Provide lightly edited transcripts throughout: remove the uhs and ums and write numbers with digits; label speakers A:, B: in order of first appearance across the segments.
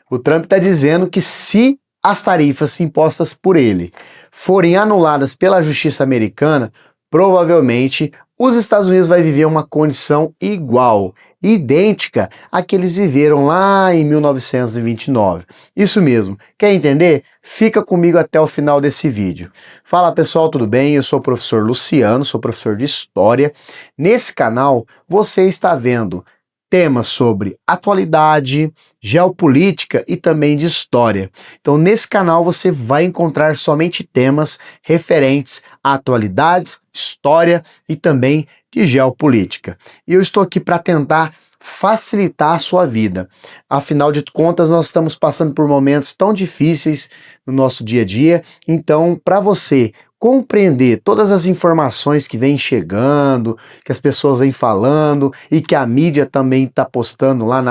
A: O Trump está dizendo que se as tarifas impostas por ele forem anuladas pela justiça americana, provavelmente os Estados Unidos vai viver uma condição igual, idêntica à que eles viveram lá em 1929. Isso mesmo. Quer entender? Fica comigo até o final desse vídeo. Fala pessoal, tudo bem? Eu sou o professor Luciano, sou professor de História. Nesse canal você está vendo temas sobre atualidade, geopolítica e também de história. Então nesse canal você vai encontrar somente temas referentes a atualidades, história e também de geopolítica. E eu estou aqui para tentar facilitar a sua vida. Afinal de contas, nós estamos passando por momentos tão difíceis no nosso dia a dia, então para você compreender todas as informações que vêm chegando, que as pessoas vêm falando e que a mídia também está postando lá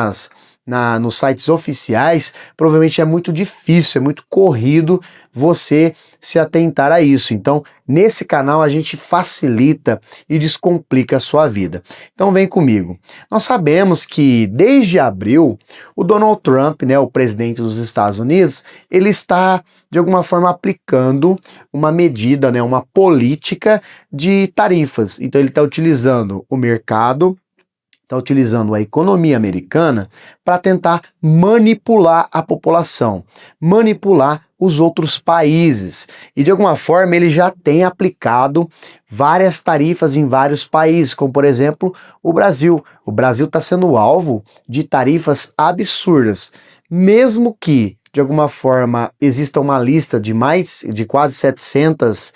A: nos sites oficiais, provavelmente é muito difícil, é muito corrido você se atentar a isso. Então, nesse canal a gente facilita e descomplica a sua vida. Então vem comigo. Nós sabemos que desde abril, o Donald Trump, né, o presidente dos Estados Unidos, ele está de alguma forma aplicando uma medida, né, uma política de tarifas. Então ele está utilizando o mercado, está utilizando a economia americana para tentar manipular a população, manipular os outros países. E de alguma forma ele já tem aplicado várias tarifas em vários países, como por exemplo o Brasil. O Brasil está sendo alvo de tarifas absurdas, mesmo que de alguma forma exista uma lista de quase 700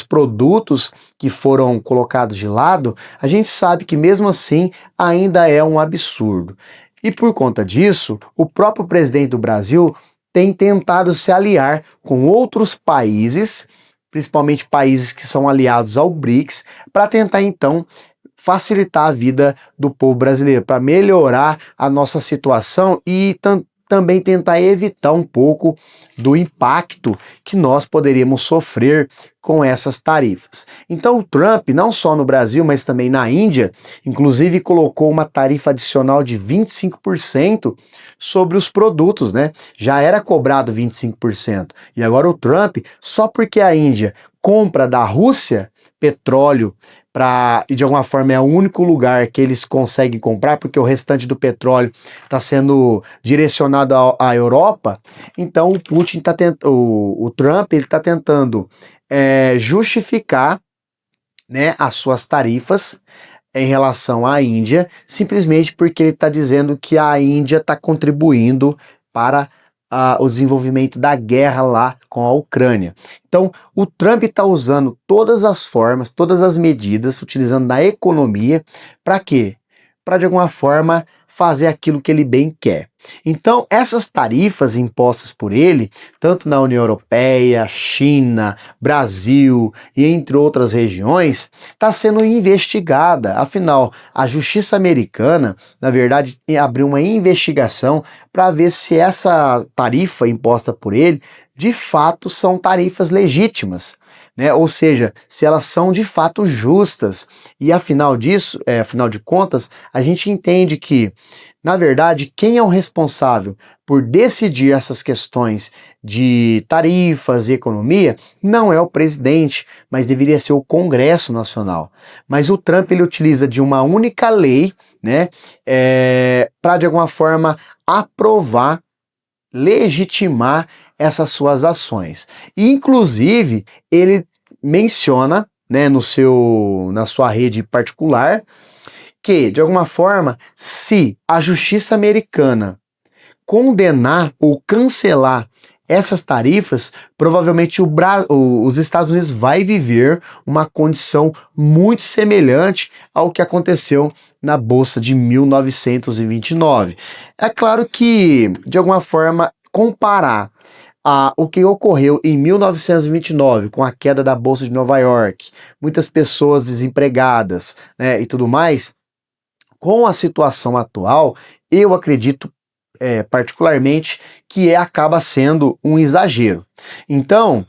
A: produtos que foram colocados de lado, a gente sabe que mesmo assim ainda é um absurdo. E por conta disso, o próprio presidente do Brasil tem tentado se aliar com outros países, principalmente países que são aliados ao BRICS, para tentar então facilitar a vida do povo brasileiro, para melhorar a nossa situação e também tentar evitar um pouco do impacto que nós poderíamos sofrer com essas tarifas. Então o Trump, não só no Brasil, mas também na Índia, inclusive colocou uma tarifa adicional de 25% sobre os produtos, né? Já era cobrado 25%. E agora o Trump, só porque a Índia compra da Rússia petróleo, e de alguma forma é o único lugar que eles conseguem comprar, porque o restante do petróleo está sendo direcionado à Europa. Então o Putin tá o Trump ele está tentando justificar, né, as suas tarifas em relação à Índia, simplesmente porque ele está dizendo que a Índia está contribuindo para o desenvolvimento da guerra lá com a Ucrânia. Então, o Trump está usando todas as formas, todas as medidas, utilizando da economia, para quê? Para, de alguma forma, fazer aquilo que ele bem quer. Então, essas tarifas impostas por ele, tanto na União Europeia, China, Brasil e entre outras regiões, está sendo investigada. Afinal, a justiça americana, na verdade, abriu uma investigação para ver se essa tarifa imposta por ele, de fato, são tarifas legítimas, né? Ou seja, se elas são de fato justas. E afinal de contas, a gente entende que, na verdade, quem é o responsável por decidir essas questões de tarifas e economia não é o presidente, mas deveria ser o Congresso Nacional. Mas o Trump ele utiliza de uma única lei, né, para de alguma forma aprovar, legitimar essas suas ações. E, inclusive, ele menciona, né, na sua rede particular, que, de alguma forma, se a justiça americana condenar ou cancelar essas tarifas, provavelmente os Estados Unidos vai viver uma condição muito semelhante ao que aconteceu na Bolsa de 1929. É claro que, de alguma forma, comparar o que ocorreu em 1929 com a queda da Bolsa de Nova York, muitas pessoas desempregadas, né, e tudo mais, com a situação atual, eu acredito particularmente que acaba sendo um exagero. Então,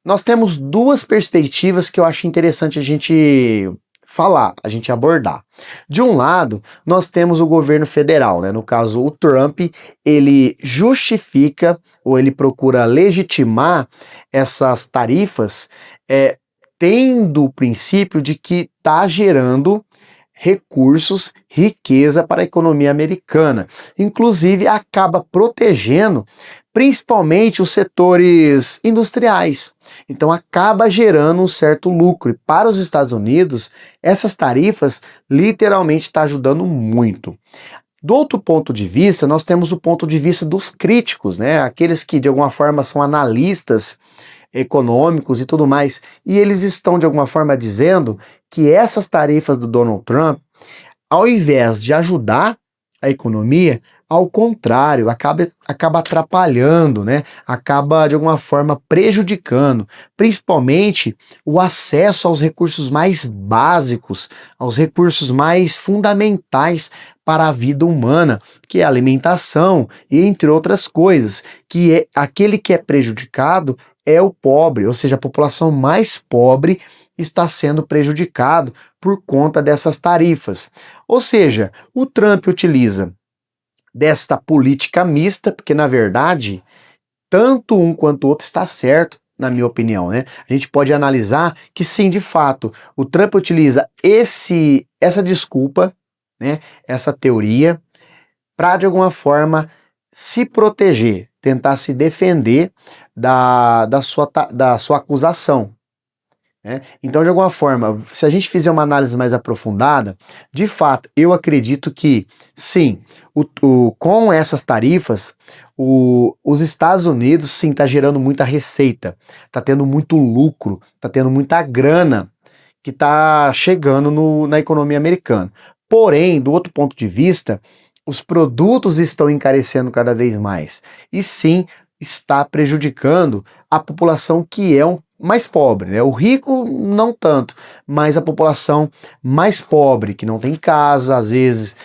A: nós temos duas perspectivas que eu acho interessante a gente falar, a gente abordar. De um lado, nós temos o governo federal, né? No caso, o Trump, ele justifica ou ele procura legitimar essas tarifas, tendo o princípio de que está gerando recursos, riqueza para a economia americana. Inclusive, acaba protegendo principalmente os setores industriais. Então, acaba gerando um certo lucro. E para os Estados Unidos, essas tarifas literalmente estão ajudando muito. Do outro ponto de vista, nós temos o ponto de vista dos críticos, né? Aqueles que de alguma forma são analistas econômicos e tudo mais, e eles estão de alguma forma dizendo que essas tarifas do Donald Trump, ao invés de ajudar a economia, ao contrário, acaba atrapalhando, né? Acaba de alguma forma prejudicando, principalmente o acesso aos recursos mais básicos, aos recursos mais fundamentais para a vida humana, que é a alimentação e entre outras coisas, que é aquele que é prejudicado é o pobre, ou seja, a população mais pobre está sendo prejudicado por conta dessas tarifas. Ou seja, o Trump utiliza desta política mista, porque na verdade, tanto um quanto o outro está certo, na minha opinião, né? A gente pode analisar que sim, de fato, o Trump utiliza essa desculpa, né, essa teoria, para de alguma forma se proteger, tentar se defender da sua acusação. Né? Então, de alguma forma, se a gente fizer uma análise mais aprofundada, de fato, eu acredito que, sim, com essas tarifas, os Estados Unidos, sim, está gerando muita receita, está tendo muito lucro, está tendo muita grana que está chegando na economia americana. Porém, do outro ponto de vista, os produtos estão encarecendo cada vez mais. E sim, está prejudicando a população que é mais pobre, né? O rico não tanto, mas a população mais pobre, que não tem casa, às vezes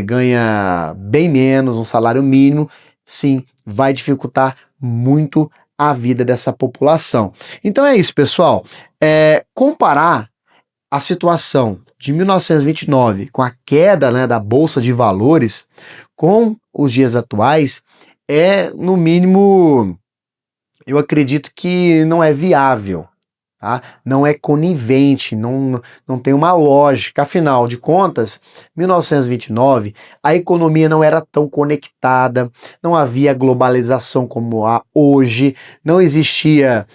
A: ganha bem menos, um salário mínimo, sim, vai dificultar muito a vida dessa população. Então é isso, pessoal. Comparar a situação de 1929 com a queda, né, da Bolsa de Valores com os dias atuais no mínimo, eu acredito que não é viável, tá? Não é conivente, não tem uma lógica. Afinal de contas, 1929, a economia não era tão conectada, não havia globalização como há hoje, não existia,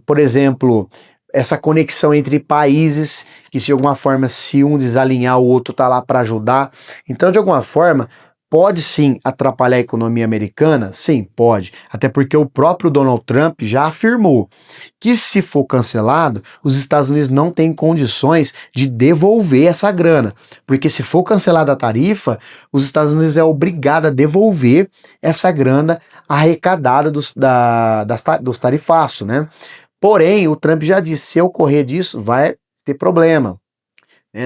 A: por exemplo, essa conexão entre países, que de alguma forma, se um desalinhar, o outro está lá para ajudar. Então, de alguma forma, pode sim atrapalhar a economia americana? Sim, pode. Até porque o próprio Donald Trump já afirmou que se for cancelado, os Estados Unidos não têm condições de devolver essa grana. Porque se for cancelada a tarifa, os Estados Unidos é obrigado a devolver essa grana arrecadada dos tarifaços, né? Porém, o Trump já disse, se ocorrer disso, vai ter problema.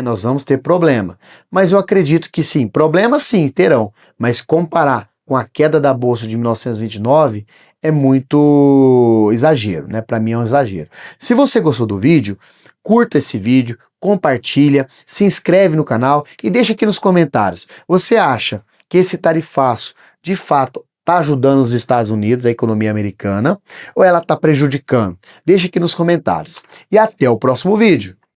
A: Nós vamos ter problema. Mas eu acredito que sim, problemas sim terão, mas comparar com a queda da Bolsa de 1929 é muito exagero, né? Para mim é um exagero. Se você gostou do vídeo, curta esse vídeo, compartilha, se inscreve no canal e deixa aqui nos comentários. Você acha que esse tarifaço, de fato, está ajudando os Estados Unidos, a economia americana, ou ela está prejudicando? Deixa aqui nos comentários. E até o próximo vídeo.